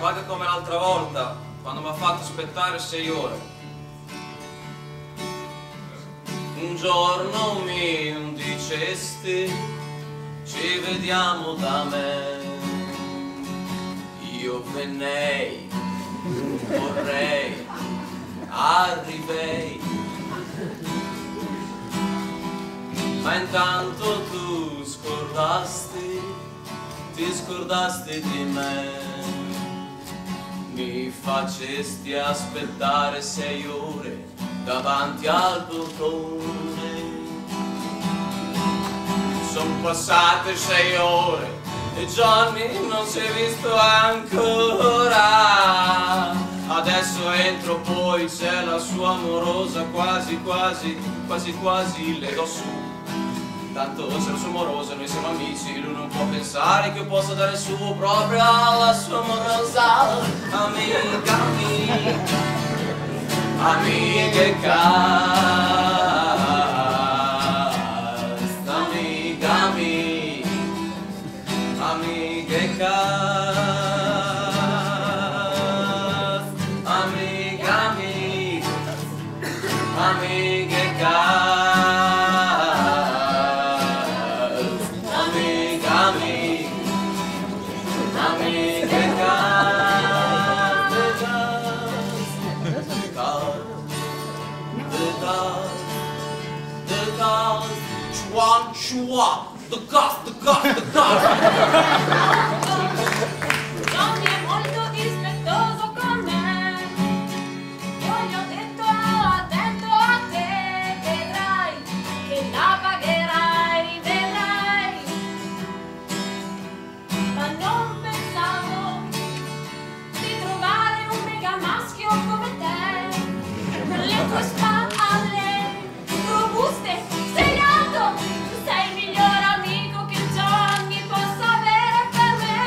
paga come l'altra volta, quando mi ha fatto aspettare 6 ore. Un giorno mi dicesti, ci vediamo da me. Io vennei, vorrei, arrivei, ma intanto tu ti scordasti di me. Mi facesti aspettare 6 ore davanti al portone. Son passate 6 ore e Johnny non si è visto ancora. Adesso entro, poi c'è la sua amorosa, quasi le do su. Tanto se la sua amorosa, noi siamo amici, lui non può pensare che io possa dare su proprio alla sua amorosa. Amica mia, amiche cast, amica mia, amiche cast, amica mia, amiche cast. The cost. Johnny è molto dispettoso con me. Io gli ho detto, attento a te, vedrai che la pagherai, vedrai. Ma non pensavo di trovare un mega maschio come te, per le tue spalle robuste, sei alto, sei il miglior amico che Johnny possa avere per me.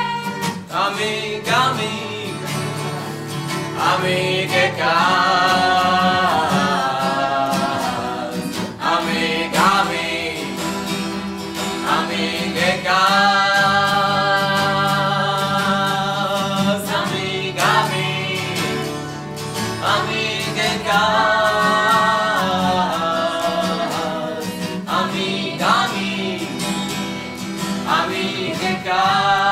Amica mia, amiche cast, amica mia, amiche cast, amica mia, amiche cast, amica mia, amiche cast.